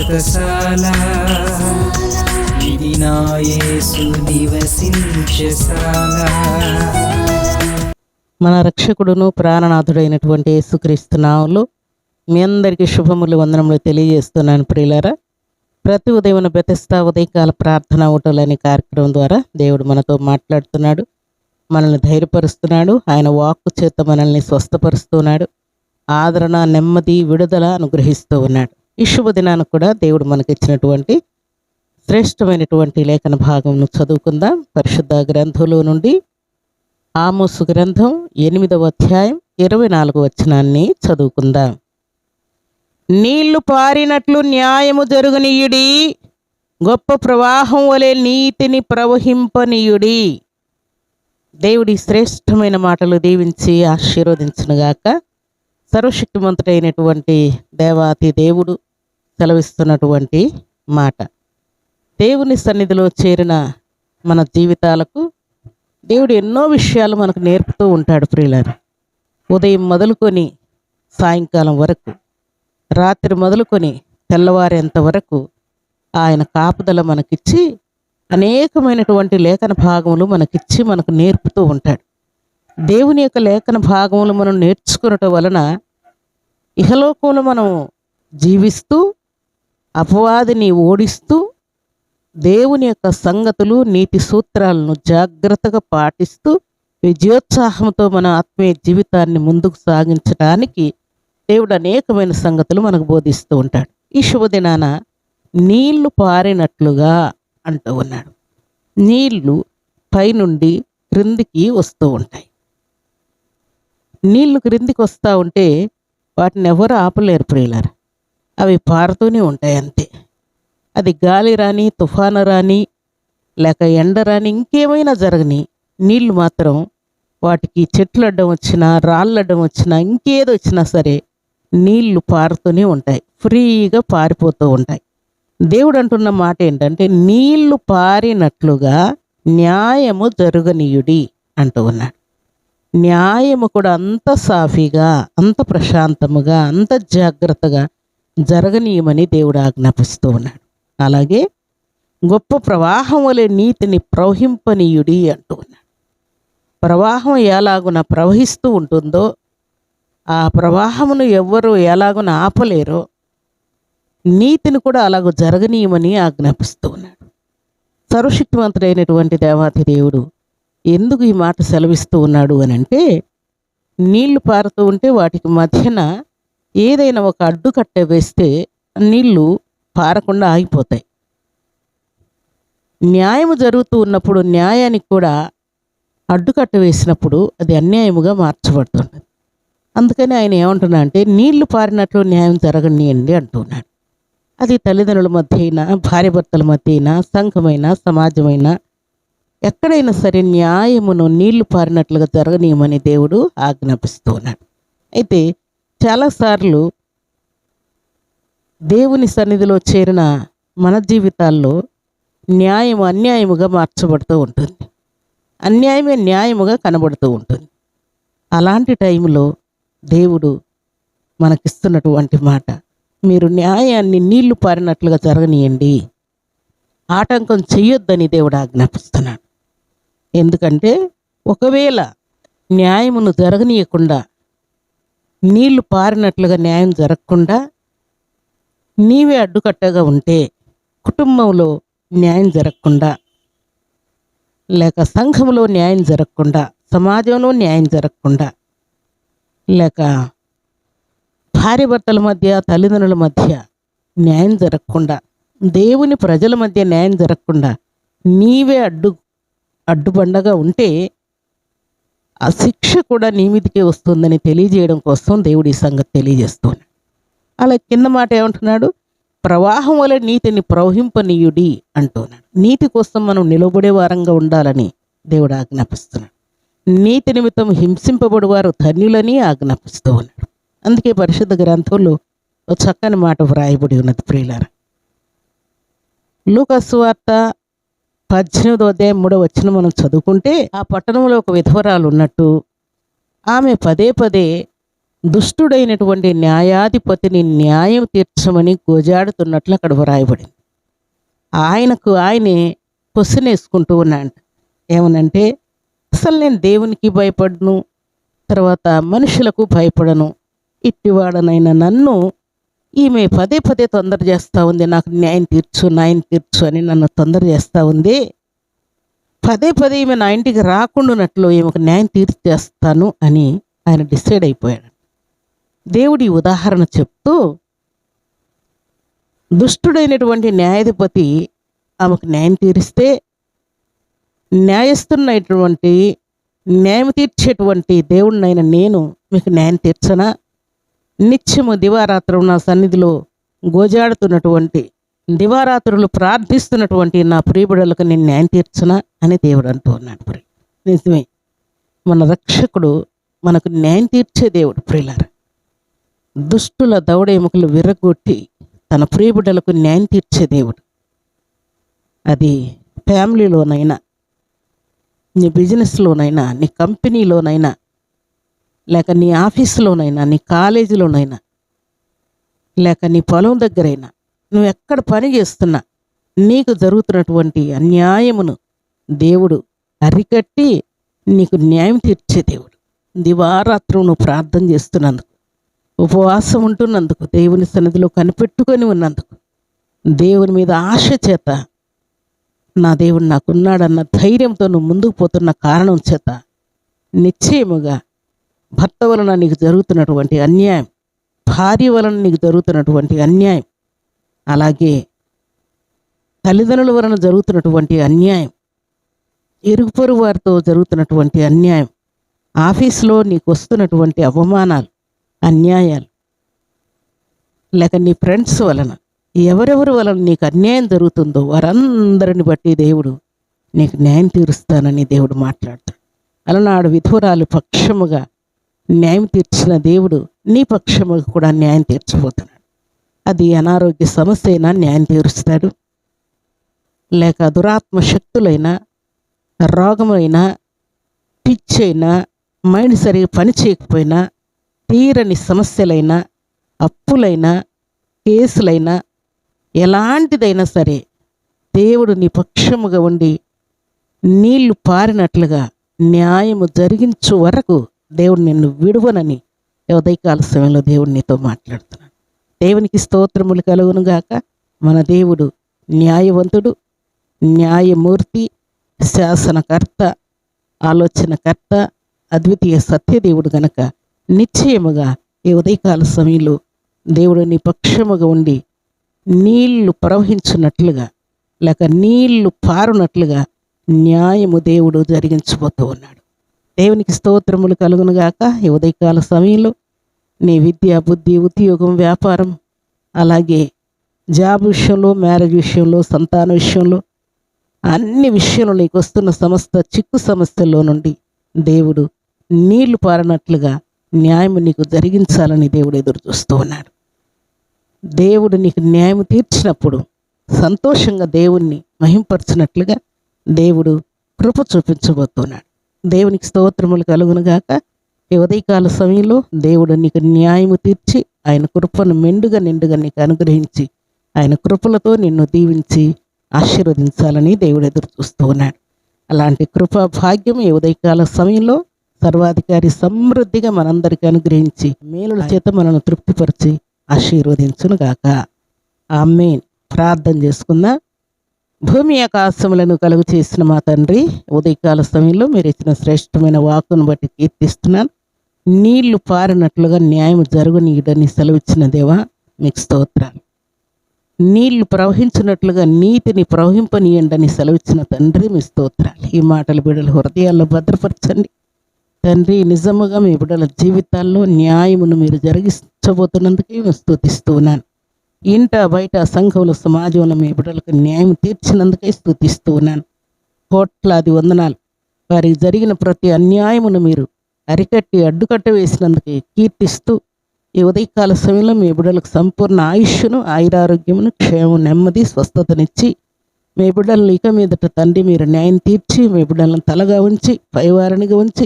వ్రతశాల ఇది నా యేసు నివసించశాల. మన రక్షకుడును ప్రాణనాథుడైనటువంటి యేసుక్రీస్తు నామములో మీ అందరికీ శుభములు వందనములు తెలియజేస్తున్నాను ప్రియులారా. ప్రతి ఉదయం బెతెస్దా ఉదయకాల ప్రార్థన ఊటలనే కార్యక్రమం ద్వారా దేవుడు మనతో మాట్లాడుతున్నాడు, మనల్ని ధైర్యపరుస్తున్నాడు. ఆయన వాక్కు చేత మనల్ని స్వస్థపరుస్తున్నాడు, ఆదరణ, నెమ్మది, విడుదల అనుగ్రహిస్తూ ఉన్నాడు. ఈ శుభదినానికి కూడా దేవుడు మనకిచ్చినటువంటి శ్రేష్టమైనటువంటి లేఖన భాగంను చదువుకుందాం. పరిశుద్ధ గ్రంథంలో నుండి ఆమోసు గ్రంథం 8వ అధ్యాయం 24వ వచనాన్ని చదువుకుందాం. నీళ్లు పారినట్లు న్యాయము జరుగునీయుడి, గొప్ప ప్రవాహం వలె నీతిని ప్రవహింపనీయుడి. దేవుడి శ్రేష్టమైన మాటలు దీవించి ఆశీర్వదించునుగాక. సర్వశక్తిమంతుడైనటువంటి దేవాతి దేవుడు సెలవిస్తున్నటువంటి మాట. దేవుని సన్నిధిలో చేరిన మన జీవితాలకు దేవుడు ఎన్నో విషయాలు మనకు నేర్పుతూ ఉంటాడు ప్రియులారా. ఉదయం మొదలుకొని సాయంకాలం వరకు, రాత్రి మొదలుకొని తెల్లవారేంత వరకు ఆయన కాపుదల మనకిచ్చి అనేకమైనటువంటి లేఖన భాగములు మనకిచ్చి మనకు నేర్పుతూ ఉంటాడు. దేవుని యొక్క లేఖన భాగములు మనం నేర్చుకునటం వలన ఇహలోకంలో మనం జీవిస్తూ అపవాదిని ఓడిస్తూ దేవుని యొక్క సంగతులు, నీతి సూత్రాలను జాగ్రత్తగా పాటిస్తూ విజయోత్సాహంతో మన ఆత్మీయ జీవితాన్ని ముందుకు సాగించడానికి దేవుడు అనేకమైన సంగతులు మనకు బోధిస్తూ ఉంటాడు. ఈ శుభదినాన నీళ్లు పారినట్లుగా అంటూ ఉన్నాడు. నీళ్లు పైనుండి క్రిందికి వస్తూ ఉంటాయి. నీళ్లు క్రిందికి వస్తూ ఉంటే వాటిని ఎవరు ఆపలేరు ప్రియులారా. అవి పారుతూనే ఉంటాయి అంతే. అది గాలి రాని, తుఫాను రాని, లేక ఎండ రాని, ఇంకేమైనా జరగని, నీళ్లు మాత్రం వాటికి చెట్లు అడ్డం వచ్చినా, రాళ్ళు అడ్డం వచ్చినా, ఇంకేదో వచ్చినా సరే నీళ్లు పారుతూనే ఉంటాయి, ఫ్రీగా పారిపోతూ ఉంటాయి. దేవుడు అంటున్న మాట ఏంటంటే నీళ్లు పారినట్లుగా న్యాయము జరుగనీయుడి అంటూ ఉన్నాడు. న్యాయము కూడా అంత సాఫీగా, అంత ప్రశాంతముగా, అంత జాగ్రత్తగా జరగనీయమని దేవుడు ఆజ్ఞాపిస్తూ ఉన్నాడు. అలాగే గొప్ప ప్రవాహం వలె నీతిని ప్రవహింపనీయుడి అంటూ ఉన్నాడు. ప్రవాహం ఎలాగున ప్రవహిస్తూ ఉంటుందో ఆ ప్రవాహమును ఎవ్వరూ ఎలాగున ఆపలేరో నీతిని కూడా అలాగ జరగనీయమని ఆజ్ఞాపిస్తూ ఉన్నాడు. సర్వశక్తివంతుడైనటువంటి దేవాతి దేవుడు ఎందుకు ఈ మాట సెలవిస్తూ ఉన్నాడు అని అంటే, నీళ్లు పారుతూ ఉంటే వాటికి మధ్యన ఏదైనా ఒక అడ్డుకట్ట వేస్తే నీళ్లు పారకుండా ఆగిపోతాయి. న్యాయము జరుగుతూ ఉన్నప్పుడు న్యాయానికి కూడా అడ్డుకట్ట వేసినప్పుడు అది అన్యాయముగా మార్చబడుతుంది. అందుకని ఆయన ఏమంటున్నా అంటే నీళ్లు పారినట్లు న్యాయం జరగనియండి అంటున్నాడు. అది తల్లిదండ్రుల మధ్య అయినా, భార్యాభర్తల మధ్య అయినా, సంఘమైనా, సమాజమైనా, ఎక్కడైనా సరే న్యాయమును నీళ్లు పారినట్లుగా జరగనీయమని దేవుడు ఆజ్ఞాపిస్తూ ఉన్నాడు. అయితే చాలాసార్లు దేవుని సన్నిధిలో చేరిన మన జీవితాల్లో న్యాయం అన్యాయముగా మార్చబడుతూ ఉంటుంది, అన్యాయమే న్యాయముగా కనబడుతూ ఉంటుంది. అలాంటి టైంలో దేవుడు మనకిస్తున్నటువంటి మాట, మీరు న్యాయాన్ని నీళ్లు పారినట్లుగా జరగనీయండి, ఆటంకం చెయ్యొద్దని దేవుడు ఆజ్ఞాపిస్తున్నాడు. ఎందుకంటే ఒకవేళ న్యాయమును జరగనీయకుండా, నీళ్లు పారినట్లుగా న్యాయం జరగకుండా నీవే అడ్డుకట్టగా ఉంటే, కుటుంబంలో న్యాయం జరగకుండా, లేక సంఘంలో న్యాయం జరగకుండా, సమాజంలో న్యాయం జరగకుండా, లేక భార్యాభర్తల మధ్య, తల్లిదండ్రుల మధ్య న్యాయం జరగకుండా, దేవుని ప్రజల మధ్య న్యాయం జరగకుండా నీవే అడ్డుబండగా ఉంటే ఆ శిక్ష కూడా నీ మీదకే వస్తుందని తెలియజేయడం కోసం దేవుడి సంగతి తెలియజేస్తున్నాడు. అలా కింద మాట ఏమంటున్నాడు, ప్రవాహం వలె నీతిని ప్రవహింపనీయుడి అంటున్నాడు. నీతి కోసం మనం నిలబడే వారంగా ఉండాలని దేవుడు ఆజ్ఞాపిస్తున్నాడు. నీతి నిమిత్తం హింసింపబడి వారు ధన్యులని ఆజ్ఞాపిస్తూ ఉన్నాడు. అందుకే పరిశుద్ధ గ్రంథంలో ఒక చక్కని మాట వ్రాయబడి ఉన్నది ప్రియులారా. లూకా సువార్త 18వ అధ్యాయం 3వ వచనం మనం చదువుకుంటే, ఆ పట్టణంలో ఒక విధవరాలు ఉన్నట్టు ఆమె పదే పదే దుష్టుడైనటువంటి న్యాయాధిపతిని న్యాయం తీర్చమని గోజాడుతున్నట్లు అక్కడ వ్రాయబడింది. ఆయనకు ఆయనే క్వశ్చన్ వేసుకుంటూ ఉన్నాడు. ఏమనంటే, అసలు నేను దేవునికి భయపడను, తర్వాత మనుషులకు భయపడను, ఇట్టివాడనైనా నన్ను ఈమె పదే పదే తొందర చేస్తూ ఉంది, నాకు న్యాయం తీర్చు అని నన్ను తొందర చేస్తూ ఉంది. పదే పదే ఈమె నా ఇంటికి రాకుండానట్లు ఈమెకు న్యాయం తీర్చేస్తాను అని ఆయన డిసైడ్ అయిపోయాడు. దేవుడి ఉదాహరణ చెప్తూ, దుష్టుడైనటువంటి న్యాయాధిపతి ఆమెకు న్యాయం తీరిస్తే, న్యాయస్తున్నటువంటి న్యాయం తీర్చేటువంటి దేవుడినైన నేను మీకు న్యాయం తీర్చనా? నిత్యము దివారాత్రం నా సన్నిధిలో గోజాడుతున్నటువంటి, దివారాత్రులు ప్రార్థిస్తున్నటువంటి నా ప్రియబిడలకు నేను న్యాయం తీర్చనా అని దేవుడు అంటూ ఉన్నాడు. నిజమే, మన రక్షకుడు మనకు న్యాయం తీర్చే దేవుడు. ప్రియులారా, దుష్టుల దవడెముకలు విరగొట్టి తన ప్రియబిడ్డలకు న్యాయం తీర్చే దేవుడు. అది ఫ్యామిలీలోనైనా, నీ బిజినెస్లోనైనా, నీ కంపెనీలోనైనా, లేక నీ ఆఫీసులోనైనా, నీ కాలేజీలోనైనా, లేక నీ పొలం దగ్గరైనా, నువ్వు ఎక్కడ పని చేస్తున్నా నీకు జరుగుతున్నటువంటి అన్యాయమును దేవుడు అరికట్టి నీకు న్యాయం తీర్చే దేవుడు. దివారాత్రం నువ్వు ప్రార్థన చేస్తున్నందుకు, ఉపవాసం ఉంటున్నందుకు, దేవుని సన్నిధిలో కనిపెట్టుకొని ఉన్నందుకు, దేవుని మీద ఆశ చేత నా దేవుడు నాకున్నాడన్న ధైర్యంతో నువ్వు ముందుకు పోతున్న కారణం చేత నిశ్చయముగా భర్త వలన నీకు జరుగుతున్నటువంటి అన్యాయం, భార్య వలన నీకు జరుగుతున్నటువంటి అన్యాయం, అలాగే తల్లిదండ్రుల వలన జరుగుతున్నటువంటి అన్యాయం, ఇరుగు పొరుగు వారితో జరుగుతున్నటువంటి అన్యాయం, ఆఫీసులో నీకు వస్తున్నటువంటి అవమానాలు, అన్యాయాలు, లేక నీ ఫ్రెండ్స్ వలన ఎవరెవరి వలన నీకు అన్యాయం జరుగుతుందో వారందరిని బట్టి దేవుడు నీకు న్యాయం తీరుస్తానని దేవుడు మాట్లాడతాడు. అలనాడు విధురాలు పక్షముగా న్యాయం తీర్చిన దేవుడు నీ పక్షముగా కూడా న్యాయం తీర్చబోతున్నాడు. అది అనారోగ్య సమస్య అయినా న్యాయం తీరుస్తాడు, లేక దురాత్మ శక్తులైనా, రోగమైనా, పిచ్చైనా, మైండ్ సరిగా పని చేయకపోయినా, తీరని సమస్యలైనా, అప్పులైనా, కేసులైనా, ఎలాంటిదైనా సరే దేవుడు నీ పక్షముగా ఉండి నీళ్లు పారినట్లుగా న్యాయము జరిగించు వరకు దేవుడు నిన్ను విడువనని ఉదయకాల సమయంలో దేవుడు నీతో మాట్లాడుతున్నాడు. దేవునికి స్తోత్రములు కలుగును గాక. మన దేవుడు న్యాయవంతుడు, న్యాయమూర్తి, శాసనకర్త, ఆలోచనకర్త, అద్వితీయ సత్యదేవుడు గనక నిశ్చయముగా ఈ ఉదయకాల సమయంలో దేవుడు నీ పక్షముగా ఉండి నీళ్లు ప్రవహించున్నట్లుగా, లేక నీళ్లు పారునట్లుగా న్యాయము దేవుడు జరిగించబోతూ ఉన్నాడు. దేవునికి స్తోత్రములు కలుగునుగాక. ఈ ఉదయకాల సమయంలో నీ విద్య, బుద్ధి, ఉద్యోగం, వ్యాపారం, అలాగే జాబ్ విషయంలో, మ్యారేజ్ విషయంలో, సంతాన విషయంలో, అన్ని విషయంలో నీకు వస్తున్న సమస్త చిక్కు సమస్యల్లో నుండి దేవుడు నీళ్లు పారినట్లుగా న్యాయం నీకు జరిగించాలని దేవుడు ఎదురు చూస్తూ ఉన్నాడు. దేవుడు నీకు న్యాయం తీర్చినప్పుడు సంతోషంగా దేవుణ్ణి మహింపరచినట్లుగా దేవుడు కృప చూపించబోతున్నాడు. దేవునికి స్తోత్రములు కలుగునుగాక. ఈ ఉదయకాల సమయంలో దేవుడు నీకు న్యాయము తీర్చి ఆయన కృపను మెండుగా నిండుగా నీకు అనుగ్రహించి ఆయన కృపలతో నిన్ను దీవించి ఆశీర్వదించాలని దేవుడు ఎదురు చూస్తూ ఉన్నాడు. అలాంటి కృపా భాగ్యం ఈ ఉదయకాల సమయంలో సర్వాధికారి సమృద్ధిగా మనందరికీ అనుగ్రహించి మేలుల చేత మనను తృప్తిపరిచి ఆశీర్వదించునుగాక. ఆమేన్. ప్రార్థన చేసుకుందాం. భూమి ఆకాశములను కలుగు చేసిన మా తండ్రి, ఉదయకాల సమయంలో మీరు ఇచ్చిన శ్రేష్టమైన వాక్కును బట్టి కీర్తిస్తున్నాను. నీళ్లు పారినట్లుగా న్యాయం జరుగునీయుడని సెలవిచ్చిన దేవా మీకు స్తోత్రాలు. నీళ్లు ప్రవహించినట్లుగా నీతిని ప్రవహింపనీయండని సెలవిచ్చిన తండ్రి మీ స్తోత్రాలు. ఈ మాటలు బిడ్డల హృదయాల్లో భద్రపరచండి తండ్రి. నిజముగా మీ బిడ్డల జీవితాల్లో న్యాయమును మీరు జరిగించబోతున్నందుకే మేము స్తుతిస్తూ ఉన్నాను. ఇంట బయట సంఘంలో సమాజంలో మీ బిడ్డలకు న్యాయం తీర్చినందుకే స్తుతిస్తూ ఉన్నాను. కోట్లాది వందనాలు. వారికి జరిగిన ప్రతి అన్యాయమును మీరు అరికట్టి అడ్డుకట్ట వేసినందుకే కీర్తిస్తూ ఈ ఉదయకాల సమయంలో మీ బిడ్డలకు సంపూర్ణ ఆయుష్ను, ఆయురారోగ్యమును, క్షేమం, నెమ్మది, స్వస్థతనిచ్చి మీ బిడ్డలను ఇక మీదట తండ్రి మీరు న్యాయం తీర్చి మీ బిడ్డలను తలగా ఉంచి పైవారినిగా ఉంచి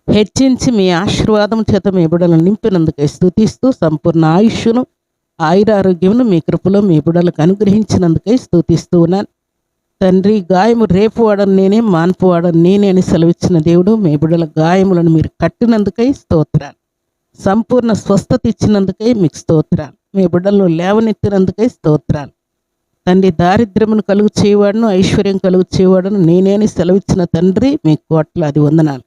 హెచ్చించి మీ ఆశీర్వాదం చేత మీ బిడ్డలను నింపినందుకై స్తుతిస్తూ సంపూర్ణ ఆయుష్ను ఆయురారోగ్యమును మీ కృపలో మీ బిడ్డలకు అనుగ్రహించినందుకై స్తుతిస్తూ ఉన్నాను. తండ్రి, గాయము రేపు వాడని నేనే, మాన్పు వాడని నేనే అని సెలవిచ్చిన దేవుడు, మీ బిడ్డల గాయములను మీరు కట్టినందుకై స్తోత్రాలు. సంపూర్ణ స్వస్థత ఇచ్చినందుకై మీకు స్తోత్రాలు. మీ బిడ్డలను లేవనెత్తినందుకై స్తోత్రాలు. తండ్రి, దారిద్ర్యమును కలుగు చేయవాడును, ఐశ్వర్యం కలుగు చేయవాడును నేనే అని సెలవిచ్చిన తండ్రి, మీ కోట్లాది వందనాలు.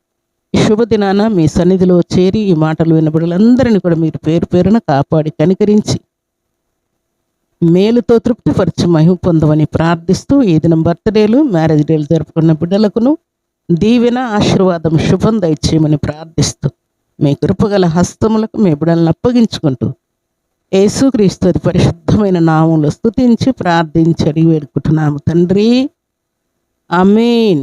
ఈ శుభదినాన మీ సన్నిధిలో చేరి ఈ మాటలు విన్న బిడ్డలందరినీ కూడా మీరు పేరు పేరున కాపాడి కనికరించి మేలుతో తృప్తిపరిచి మహిమ పొందమని ప్రార్థిస్తూ, ఈ దినం బర్త్డేలు, మ్యారేజ్ డేలు జరుపుకున్న బిడ్డలకును దీవెన, ఆశీర్వాదం, శుభం దయచేయమని ప్రార్థిస్తూ మీ కృపగల హస్తములకు మీ బిడ్డలను అప్పగించుకుంటూ యేసుక్రీస్తు పరిశుద్ధమైన నామంలో స్తుతించి ప్రార్థించి అడిగి వేడుకుంటున్నాము తండ్రి. ఆమేన్.